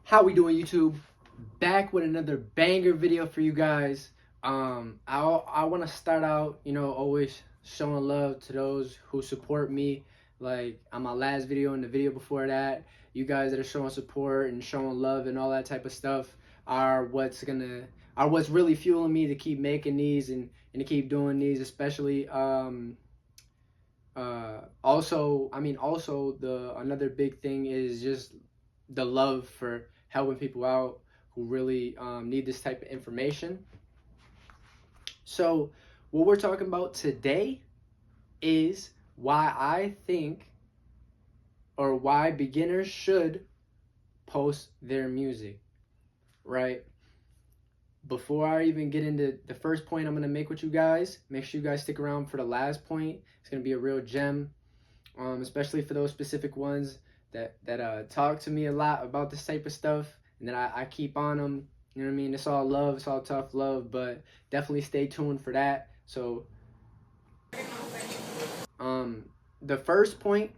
How we doing, YouTube? Back with another banger video for you guys. I want to start out, always showing love to those who support me. Like on my last video and the video before that, you guys that are showing support and showing love and all that type of stuff are what's really fueling me to keep making these and to keep doing these, especially also the another big thing is just the love for helping people out who really need this type of information. So what we're talking about today is why I think, or why beginners should post their music, right? Before I even get into the first point I'm going to make with you guys, make sure you guys stick around for the last point. It's going to be a real gem, especially for those specific ones that talk to me a lot about this type of stuff, and that I keep on them. You know what I mean? It's all love, it's all tough love, but definitely stay tuned for that. So the first point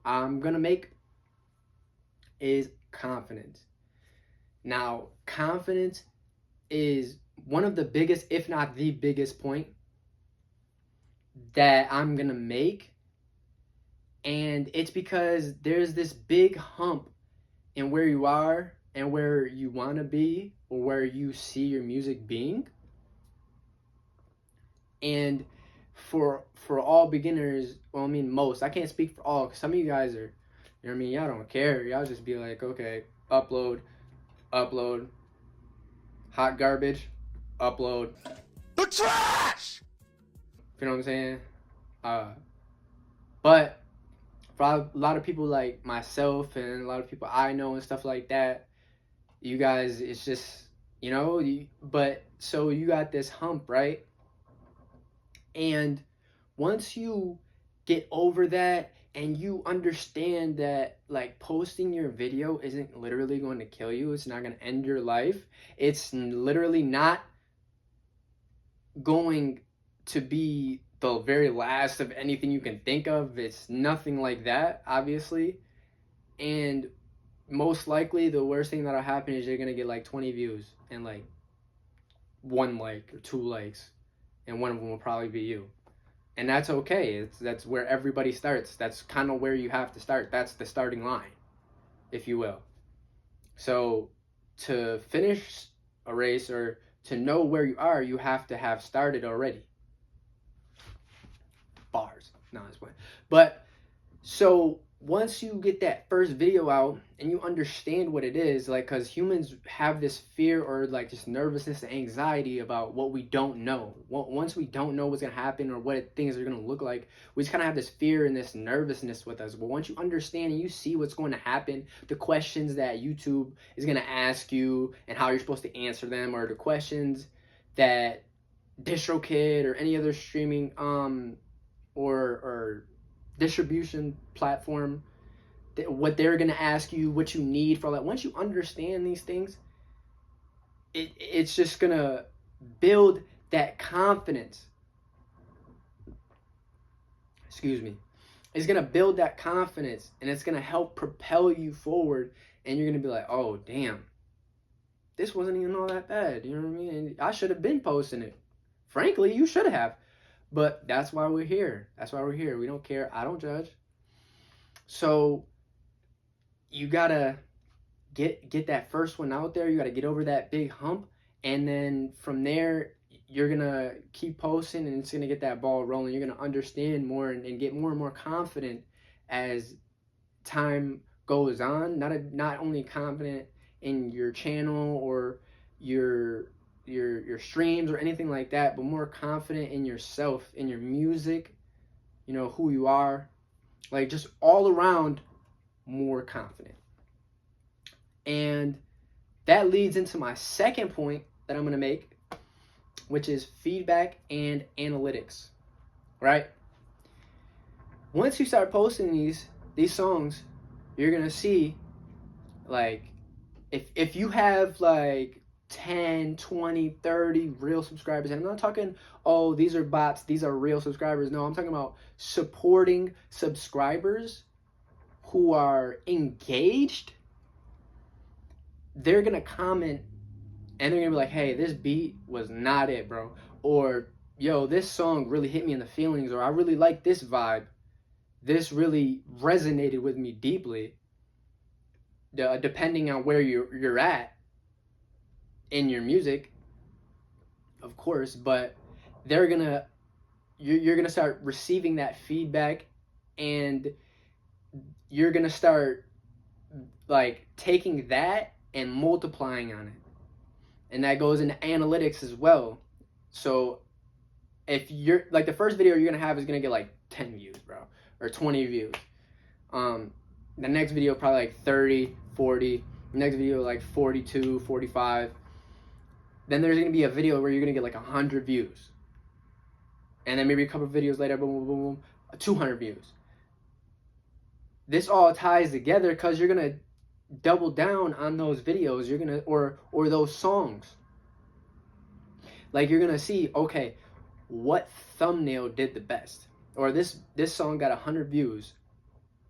I'm gonna make is confidence. Now, confidence is one of the biggest, if not the biggest point that I'm gonna make. And it's because there's this big hump in where you are and where you want to be, or where you see your music being. And for all beginners, well, I mean most, I can't speak for all, because some of you guys are, you know what I mean, y'all don't care. Y'all just be like, okay, upload, hot garbage, upload. The trash! You know what I'm saying? But for a lot of people like myself and a lot of people I know and stuff like that, you guys, it's just, but so you got this hump, right? And once you get over that and you understand that, like, posting your video isn't literally going to kill you, it's not going to end your life, it's literally not going to be the very last of anything you can think of. It's nothing like that, obviously. And most likely the worst thing that'll happen is you're gonna get like 20 views and like 1 like or 2 likes, and one of them will probably be you. And that's okay. That's where everybody starts. That's kind of where you have to start. That's the starting line, if you will. So to finish a race, or to know where you are, you have to have started already. Bars. No, that's fine. But so once you get that first video out and you understand what it is, like, because humans have this fear, or like just nervousness and anxiety about what we don't know. Once we don't know what's going to happen or what things are going to look like, we just kind of have this fear and this nervousness with us. But once you understand and you see what's going to happen, the questions that YouTube is going to ask you and how you're supposed to answer them, or the questions that DistroKid or any other streaming or distribution platform, what they're going to ask you, what you need for all that. Once you understand these things, it's just going to build that confidence. Excuse me. It's going to build that confidence, and it's going to help propel you forward, and you're going to be like, oh, damn, this wasn't even all that bad. You know what I mean? And I should have been posting it. Frankly, you should have. But that's why we're here. That's why we're here. We don't care. I don't judge. So you gotta get that first one out there. You gotta get over that big hump, and then from there you're gonna keep posting, and it's gonna get that ball rolling. You're gonna understand more and get more and more confident as time goes on. Not only confident in your channel or your streams or anything like that, but more confident in yourself, in your music, who you are, like just all around more confident. And that leads into my second point that I'm going to make, which is feedback and analytics, right? Once you start posting these songs, you're going to see, like, if you have like 10, 20, 30 real subscribers. And I'm not talking, oh, these are bots, these are real subscribers. No, I'm talking about supporting subscribers who are engaged. they're gonna comment and they're gonna be like, hey, this beat was not it, bro. Or, yo, this song really hit me in the feelings, or I really like this vibe. This really resonated with me deeply. Depending on where you're at in your music, of course, but you're gonna start receiving that feedback, and you're gonna start like taking that and multiplying on it. And that goes into analytics as well. So if you're like, the first video you're gonna have is gonna get like 10 views, bro, or 20 views. The next video probably like 30, 40. The next video like 42, 45. Then there's gonna be a video where you're gonna get like 100 views. And then maybe a couple of videos later, boom, boom, boom, boom, 200 views. This all ties together because you're gonna double down on those videos. You're gonna or those songs. Like, you're gonna see, okay, what thumbnail did the best? Or this song got 100 views.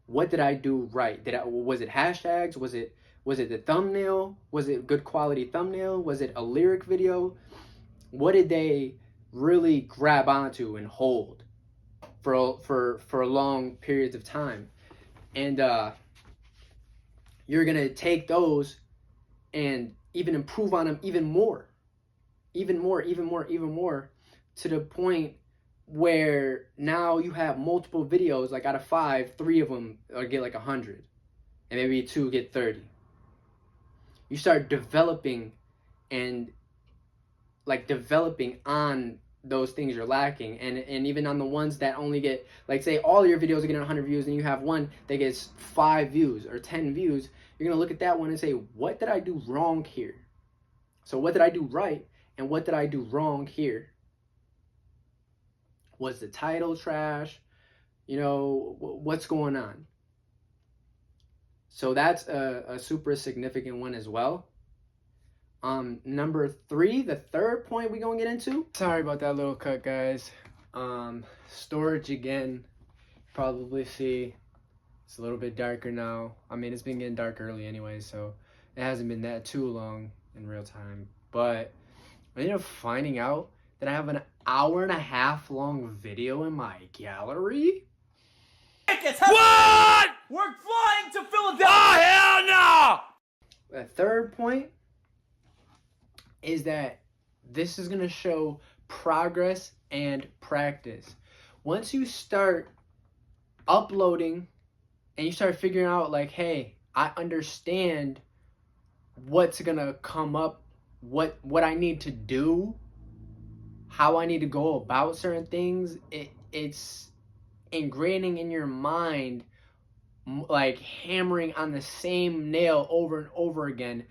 What did I do right? Was it hashtags? Was it the thumbnail? Was it good quality thumbnail? Was it a lyric video? What did they really grab onto and hold for long periods of time? And you're gonna take those and even improve on them even more, to the point where now you have multiple videos. Like, out of 5, 3 of them get like 100, and maybe 2 get 30. You start developing on those things you're lacking, and even on the ones that only get, like, say all your videos are getting 100 views and you have one that gets 5 views or 10 views, you're gonna look at that one and say, what did I do wrong here? So what did I do right, and what did I do wrong here? Was the title trash? You know, what's going on? So that's a super significant one as well. Number 3, the third point we're gonna get into. Sorry about that little cut, guys. Storage again. Probably see it's a little bit darker now. I mean, it's been getting dark early anyway, so it hasn't been that too long in real time. But I ended up finding out that I have an 1.5-hour long video in my gallery. What? We're flying to Philadelphia! Oh, hell no! The third point is that this is going to show progress and practice. Once you start uploading and you start figuring out, like, hey, I understand what's going to come up, what I need to do, how I need to go about certain things, it's ingraining in your mind, like hammering on the same nail over and over again.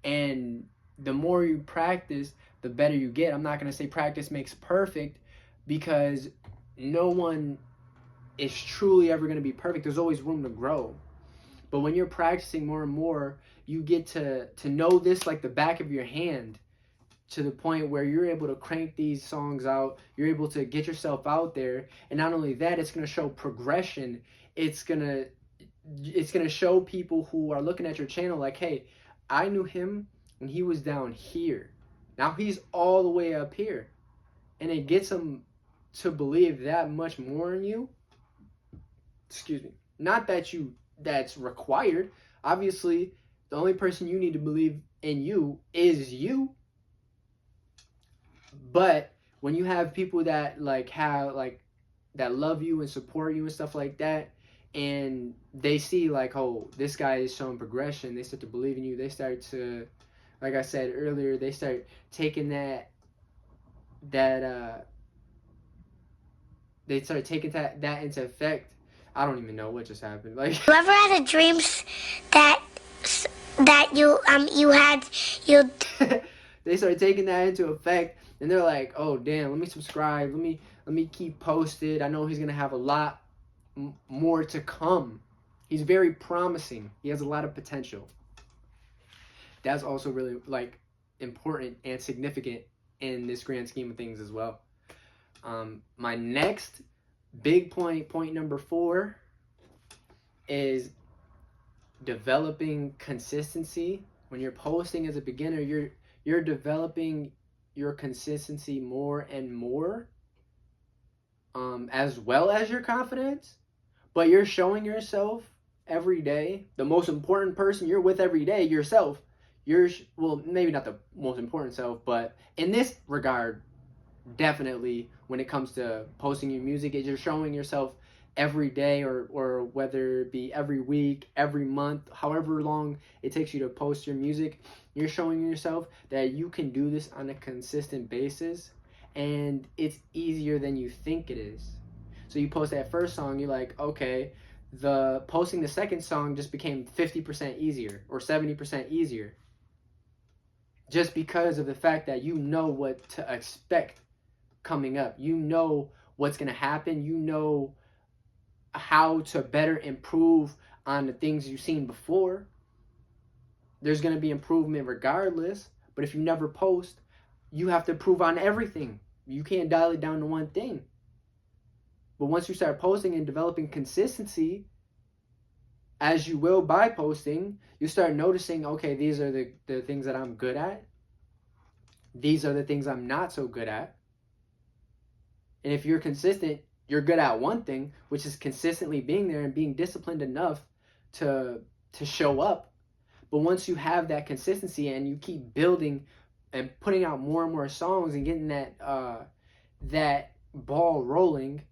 And the more you practice, the better you get. I'm not going to say practice makes perfect, because no one is truly ever going to be perfect. There's always room to grow. But when you're practicing more and more, you get to know this like the back of your hand, to the point where you're able to crank these songs out. You're able to get yourself out there. And not only that, it's going to show progression. It's going to show people who are looking at your channel like, hey, I knew him when he was down here. Now he's all the way up here. And it gets them to believe that much more in you. Excuse me. Not that that's required. Obviously, the only person you need to believe in you is you. But when you have people that that love you and support you and stuff like that, and they see like, oh, this guy is showing progression, they start to believe in you. They start to, like I said earlier, they start taking that into effect. I don't even know what just happened. Like, you ever had a dream that you had they start taking that into effect, and they're like, oh damn, let me subscribe, let me keep posted. I know he's gonna have a lot more to come. He's very promising. He has a lot of potential. That's also really like important and significant in this grand scheme of things as well. My next big point number 4, is developing consistency When you're posting as a beginner, you're developing your consistency more and more, as well as your confidence. But you're showing yourself every day. The most important person you're with every day, yourself. Well, maybe not the most important self, but in this regard, definitely when it comes to posting your music, is you're showing yourself every day, or whether it be every week, every month, however long it takes you to post your music, you're showing yourself that you can do this on a consistent basis, and it's easier than you think it is. So you post that first song, you're like, okay, the posting the second song just became 50% easier or 70% easier, just because of the fact that you know what to expect coming up. You know what's going to happen. You know how to better improve on the things you've seen before. There's going to be improvement regardless, but if you never post, you have to improve on everything. You can't dial it down to one thing. But once you start posting and developing consistency, as you will by posting, you start noticing, okay, these are the things that I'm good at. These are the things I'm not so good at. And if you're consistent, you're good at one thing, which is consistently being there and being disciplined enough to show up. But once you have that consistency and you keep building and putting out more and more songs and getting that ball rolling,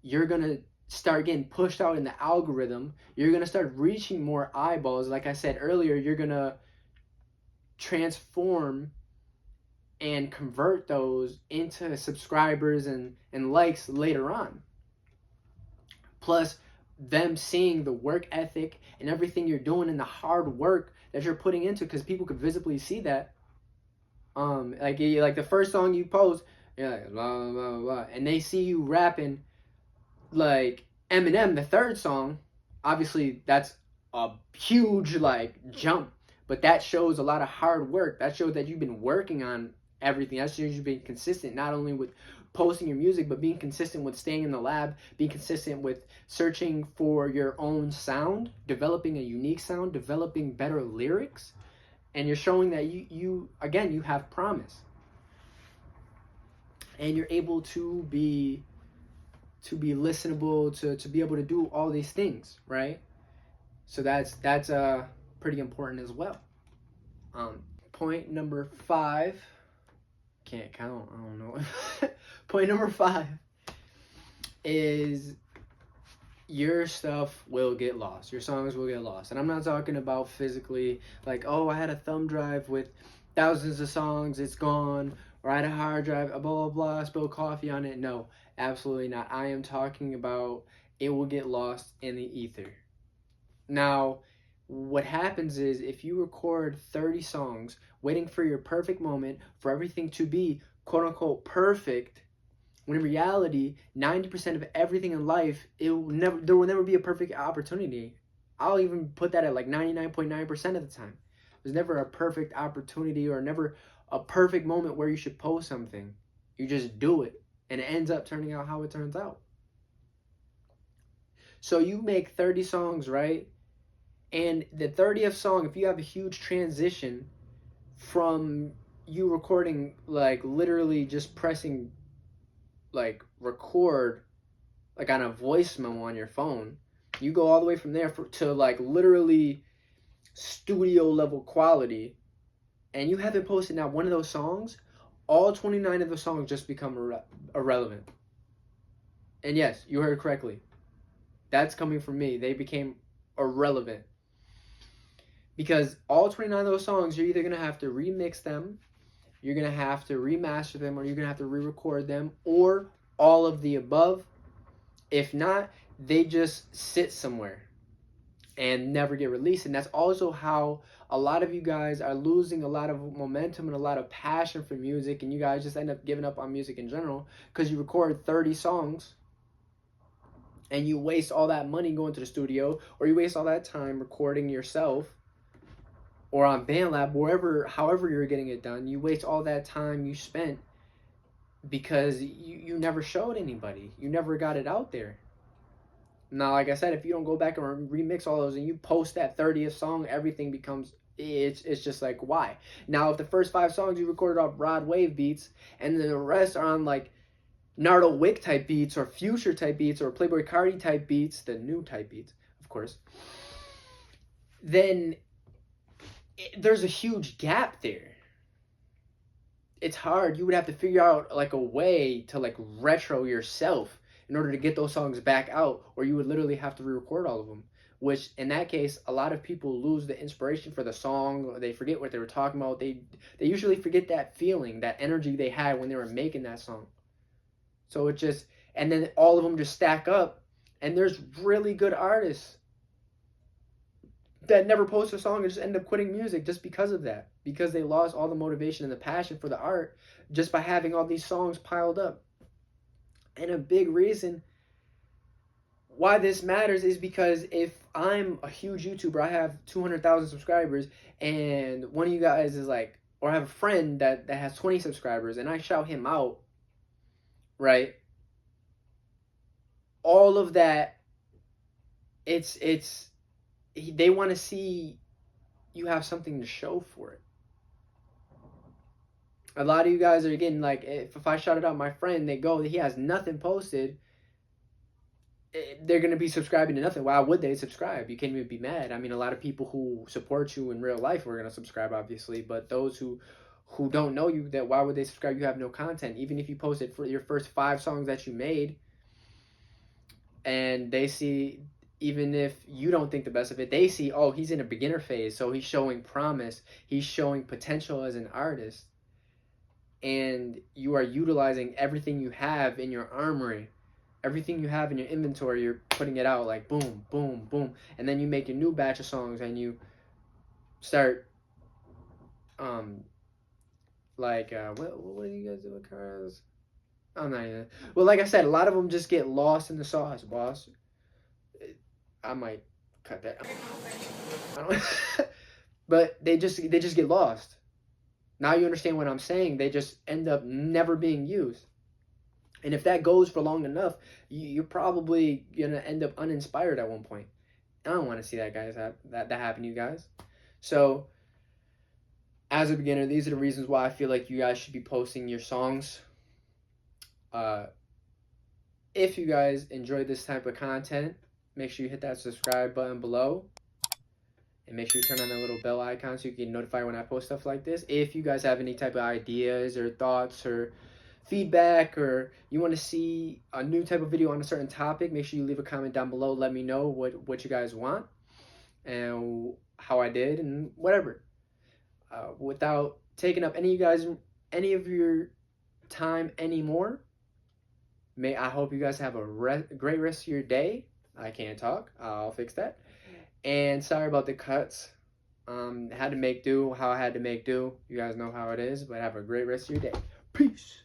you're going to start getting pushed out in the algorithm. You're going to start reaching more eyeballs. Like I said earlier, you're going to transform and convert those into subscribers and likes later on. Plus, them seeing the work ethic and everything you're doing and the hard work that you're putting into, because people could visibly see that. Like the first song you post, you're like blah blah blah blah, and they see you rapping like Eminem, the third song. Obviously, that's a huge like jump, but that shows a lot of hard work. That shows that you've been working on everything. That shows you've been consistent, not only with posting your music, but being consistent with staying in the lab, being consistent with searching for your own sound, developing a unique sound, developing better lyrics, and you're showing that you have promise, and you're able to be listenable, to be able to do all these things, right? So that's pretty important as well. Point number 5. Can't count, I don't know. Point number 5 is your stuff will get lost. Your songs will get lost. And I'm not talking about physically, like, oh, I had a thumb drive with thousands of songs, it's gone. Or I had a hard drive, blah, blah, blah, I spilled coffee on it. No, absolutely not. I am talking about it will get lost in the ether. Now, what happens is if you record 30 songs waiting for your perfect moment, for everything to be quote unquote perfect, when in reality 90% of everything in life, there will never be a perfect opportunity. I'll even put that at like 99.9% of the time. There's never a perfect opportunity or never a perfect moment where you should post something. You just do it and it ends up turning out how it turns out. So you make 30 songs, right? And the 30th song, if you have a huge transition from you recording, like literally just pressing like record, like on a voice memo on your phone, you go all the way from there to like literally studio level quality, and you haven't posted now one of those songs, all 29 of the songs just become irrelevant. And yes, you heard correctly. That's coming from me. They became irrelevant. Because all 29 of those songs, you're either going to have to remix them, you're going to have to remaster them, or you're going to have to re-record them, or all of the above. If not, they just sit somewhere and never get released. And that's also how a lot of you guys are losing a lot of momentum and a lot of passion for music, and you guys just end up giving up on music in general because you record 30 songs and you waste all that money going to the studio, or you waste all that time recording yourself, or on BandLab, however you're getting it done. You waste all that time you spent because you never showed anybody. You never got it out there. Now, like I said, if you don't go back and remix all those and you post that 30th song, everything becomes It's just like, why? Now, if the first 5 songs you recorded off Rod Wave beats, and then the rest are on like Nardo Wick type beats, or Future type beats, or Playboy Cardi type beats, the new type beats, of course, then there's a huge gap there. It's hard. You would have to figure out like a way to like retro yourself in order to get those songs back out, or you would literally have to re-record all of them. Which, in that case, a lot of people lose the inspiration for the song. They forget what they were talking about. They usually forget that feeling, that energy they had when they were making that song. So it just, and then all of them just stack up, and there's really good artists that never post a song and just end up quitting music just because of that, because they lost all the motivation and the passion for the art just by having all these songs piled up. And a big reason why this matters is because if I'm a huge YouTuber, I have 200,000 subscribers, and one of you guys is like, or I have a friend that has 20 subscribers, and I shout him out, right? All of that, they want to see you have something to show for it. A lot of you guys are getting like, if I shouted out my friend, he has nothing posted, they're going to be subscribing to nothing. Why would they subscribe? You can't even be mad. I mean, a lot of people who support you in real life are going to subscribe, obviously, but those who don't know you, that why would they subscribe? You have no content. Even if you posted for your first 5 songs that you made, and they see, even if you don't think the best of it, they see, oh, he's in a beginner phase, so he's showing promise, he's showing potential as an artist, and you are utilizing everything you have in your armory, everything you have in your inventory, you're putting it out like boom, boom, boom, and then you make a new batch of songs, and you start, what do you guys do with cars? I'm not even, well, like I said, a lot of them just get lost in the sauce, boss. I might cut that. I don't, but they just get lost. Now you understand what I'm saying. They just end up never being used. And if that goes for long enough, you're probably gonna end up uninspired at one point. I don't want to see that, guys. That happen to you guys. So, as a beginner, these are the reasons why I feel like you guys should be posting your songs. If you guys enjoy this type of content, make sure you hit that subscribe button below. And make sure you turn on that little bell icon so you can get notified when I post stuff like this. If you guys have any type of ideas or thoughts or feedback, or you want to see a new type of video on a certain topic, make sure you leave a comment down below. Let me know what you guys want and how I did and whatever. Without taking up any of your time anymore, I hope you guys have a great rest of your day. I can't talk. I'll fix that. And sorry about the cuts. Had to make do how I had to make do. You guys know how it is, but have a great rest of your day. Peace.